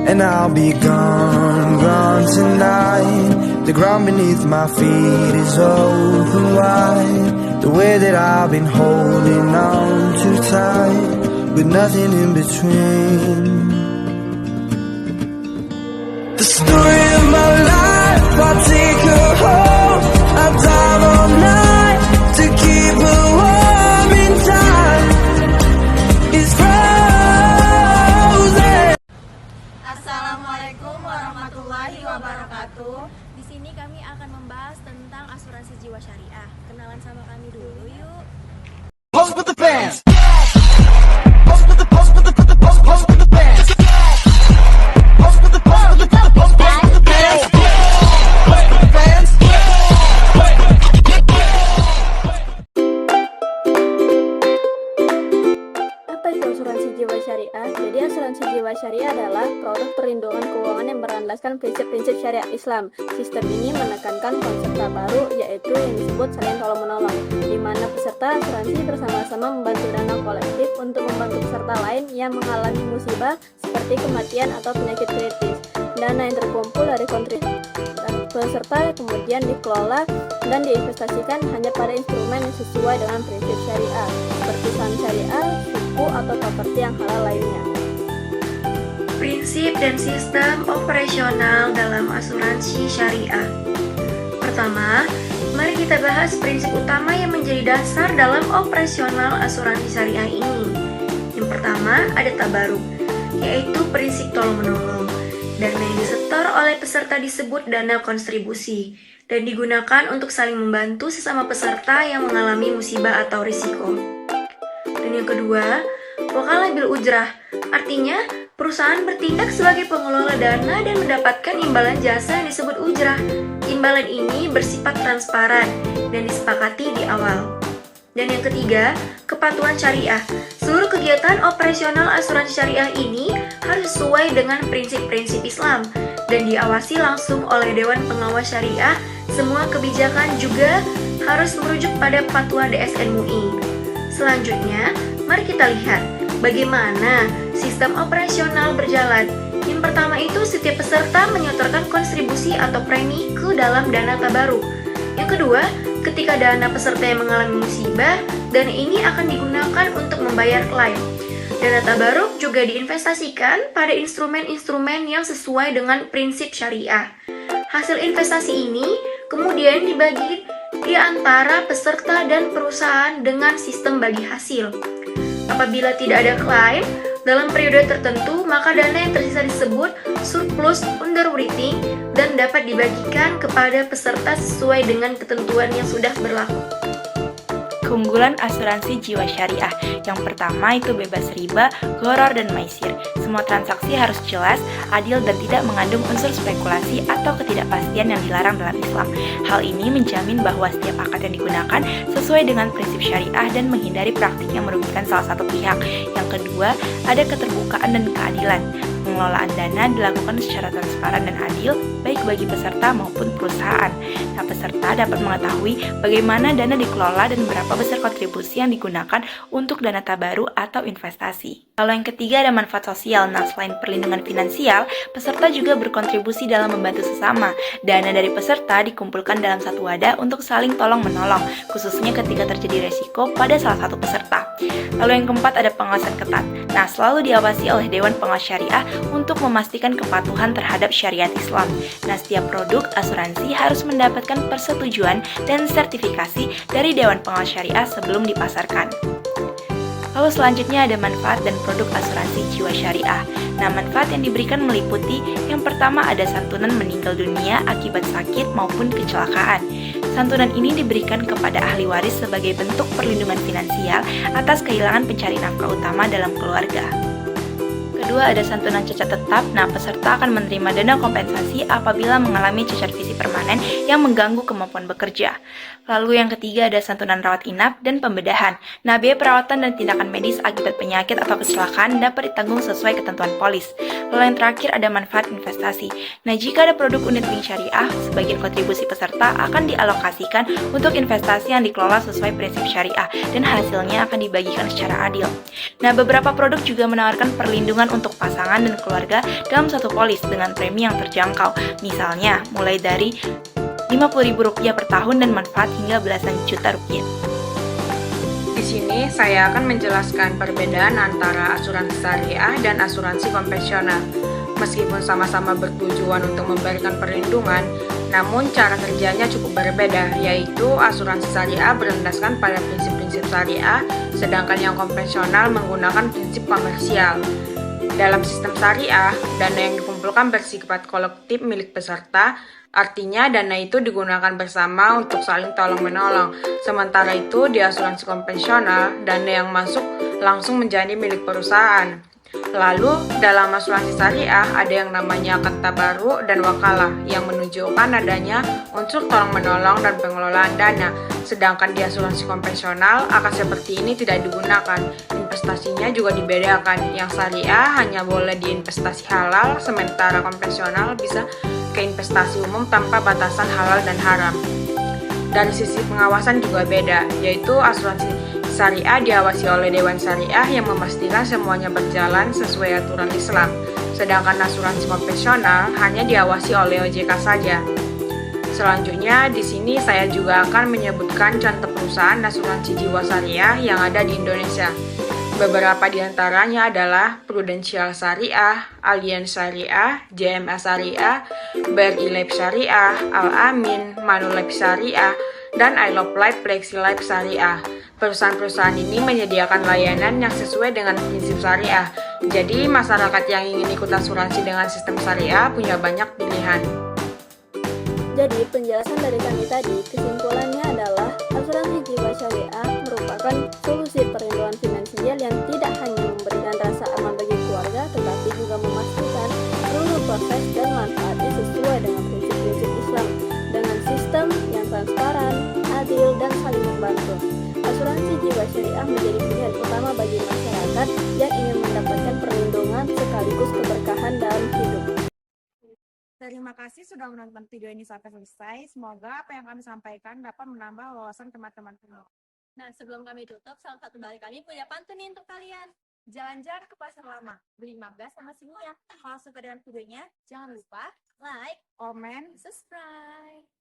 and I'll be gone, gone tonight. The ground beneath my feet is open wide. The way that I've been holding on too tight, with nothing in between. The story of my life, I'll take her home. I'll dive all night to keep her warm in time. It's frozen. Assalamualaikum warahmatullahi wabarakatuh. Di sini kami akan membahas tentang asuransi jiwa syariah. Kenalan sama kami dulu yuk. Pose with the fans. Jadi asuransi jiwa syariah adalah produk perlindungan keuangan yang berlandaskan prinsip-prinsip syariat Islam. Sistem ini menekankan konsep baru, yaitu yang disebut saling tolong-menolong, di mana peserta asuransi bersama-sama membantu dana kolektif untuk membantu peserta lain yang mengalami musibah seperti kematian atau penyakit kritis. Dana yang terkumpul dari kontribusi peserta kemudian dikelola dan diinvestasikan hanya pada instrumen yang sesuai dengan prinsip syariah, seperti saham syariah, suku, atau properti yang halal lainnya. Prinsip dan sistem operasional dalam asuransi syariah. Pertama, mari kita bahas prinsip utama yang menjadi dasar dalam operasional asuransi syariah ini. Yang pertama, ada tabaruk, yaitu prinsip tolong-menolong. Dana yang disetor oleh peserta disebut dana kontribusi dan digunakan untuk saling membantu sesama peserta yang mengalami musibah atau risiko. Dan yang kedua, wakala bil ujrah, artinya perusahaan bertindak sebagai pengelola dana dan mendapatkan imbalan jasa yang disebut ujrah. Imbalan ini bersifat transparan dan disepakati di awal. Dan yang ketiga, kepatuhan syariah. Seluruh kegiatan operasional asuransi syariah ini harus sesuai dengan prinsip-prinsip Islam dan diawasi langsung oleh Dewan Pengawas Syariah. Semua kebijakan juga harus merujuk pada Fatwa DSN MUI. Selanjutnya, mari kita lihat bagaimana sistem operasional berjalan. Yang pertama itu setiap peserta menyetorkan kontribusi atau premi ke dalam dana tabaruk. Yang kedua, ketika dana peserta yang mengalami musibah, dana ini akan digunakan untuk membayar klaim. Dana tabaruk juga diinvestasikan pada instrumen-instrumen yang sesuai dengan prinsip syariah. Hasil investasi ini kemudian dibagi di antara peserta dan perusahaan dengan sistem bagi hasil. Apabila tidak ada klaim dalam periode tertentu, maka dana yang tersisa disebut surplus underwriting dan dapat dibagikan kepada peserta sesuai dengan ketentuan yang sudah berlaku. Keunggulan asuransi jiwa syariah. Yang pertama itu bebas riba, gharar, dan maisir. Semua transaksi harus jelas, adil, dan tidak mengandung unsur spekulasi atau ketidakpastian yang dilarang dalam Islam. Hal ini menjamin bahwa setiap akad yang digunakan sesuai dengan prinsip syariah dan menghindari praktik yang merugikan salah satu pihak. Yang kedua, ada keterbukaan dan keadilan. Pengelolaan dana dilakukan secara transparan dan adil, baik bagi peserta maupun perusahaan. Nah, peserta dapat mengetahui bagaimana dana dikelola dan berapa besar kontribusi yang digunakan untuk dana tabaru atau investasi. Kalau yang ketiga ada manfaat sosial. Nah, selain perlindungan finansial, peserta juga berkontribusi dalam membantu sesama. Dana dari peserta dikumpulkan dalam satu wadah untuk saling tolong-menolong, khususnya ketika terjadi resiko pada salah satu peserta. Lalu yang keempat ada pengawasan ketat. Nah, selalu diawasi oleh Dewan Pengawas Syariah untuk memastikan kepatuhan terhadap syariat Islam. Nah, setiap produk asuransi harus mendapatkan persetujuan dan sertifikasi dari Dewan Pengawas Syariah sebelum dipasarkan. Lalu selanjutnya ada manfaat dan produk asuransi jiwa syariah. Nah, manfaat yang diberikan meliputi yang pertama ada santunan meninggal dunia akibat sakit maupun kecelakaan. Santunan ini diberikan kepada ahli waris sebagai bentuk perlindungan finansial atas kehilangan pencari nafkah utama dalam keluarga. Kedua, ada santunan cacat tetap. Nah, peserta akan menerima dana kompensasi apabila mengalami cacat fisik permanen yang mengganggu kemampuan bekerja. Lalu yang ketiga ada santunan rawat inap dan pembedahan. Nah, biaya perawatan dan tindakan medis akibat penyakit atau kecelakaan dapat ditanggung sesuai ketentuan polis. Lalu yang terakhir ada manfaat investasi. Nah, jika ada produk unit link syariah, sebagian kontribusi peserta akan dialokasikan untuk investasi yang dikelola sesuai prinsip syariah dan hasilnya akan dibagikan secara adil. Nah, beberapa produk juga menawarkan perlindungan perlindungan untuk pasangan dan keluarga dalam satu polis dengan premi yang terjangkau. Misalnya, mulai dari Rp50.000 per tahun dan manfaat hingga belasan juta rupiah. Di sini saya akan menjelaskan perbedaan antara asuransi syariah dan asuransi konvensional. Meskipun sama-sama bertujuan untuk memberikan perlindungan, namun cara kerjanya cukup berbeda, yaitu asuransi syariah berlandaskan pada prinsip-prinsip syariah, sedangkan yang konvensional menggunakan prinsip komersial. Dalam sistem syariah, dana yang dikumpulkan bersifat kolektif milik peserta, artinya dana itu digunakan bersama untuk saling tolong-menolong. Sementara itu, di asuransi konvensional, dana yang masuk langsung menjadi milik perusahaan. Lalu, dalam asuransi syariah ada yang namanya akad tabaruk dan wakalah yang menunjukkan adanya unsur tolong-menolong dan pengelolaan dana. Sedangkan di asuransi konvensional, akad seperti ini tidak digunakan. Investasinya juga dibedakan. Yang syariah hanya boleh diinvestasi halal, sementara konvensional bisa ke investasi umum tanpa batasan halal dan haram. Dari sisi pengawasan juga beda, yaitu asuransi syariah diawasi oleh Dewan Syariah yang memastikan semuanya berjalan sesuai aturan Islam, sedangkan asuransi konvensional hanya diawasi oleh OJK saja. Selanjutnya, di sini saya juga akan menyebutkan contoh perusahaan asuransi jiwa syariah yang ada di Indonesia. Beberapa di antaranya adalah Prudential Syariah, Allianz Syariah, JMA Syariah, BRI Life Syariah, Al-Amin, Manulife Syariah, dan I Love Life Flexi Life Syariah. Perusahaan-perusahaan ini menyediakan layanan yang sesuai dengan prinsip syariah. Jadi, masyarakat yang ingin ikut asuransi dengan sistem syariah punya banyak pilihan. Jadi, penjelasan dari kami tadi, kesimpulannya adalah asuransi jiwa syariah merupakan solusi perlindungan finansial yang tidak hanya memberikan rasa aman bagi keluarga, tetapi juga memastikan seluruh proses dan manfaatnya sesuai dengan prinsip-prinsip Islam, dengan sistem yang transparan, adil, dan saling membantu. Asuransi jiwa syariah menjadi pilihan utama bagi masyarakat yang ingin mendapatkan perlindungan sekaligus keberkahan dalam hidup. Terima kasih sudah menonton video ini sampai selesai. Semoga apa yang kami sampaikan dapat menambah wawasan teman-teman semua. Nah, sebelum kami tutup, salah satu dari kami punya pantun nih untuk kalian. Jalan-jalan ke pasar lama, beli 15 sama si Mia. Kalau suka dengan videonya, jangan lupa Like, komen, subscribe.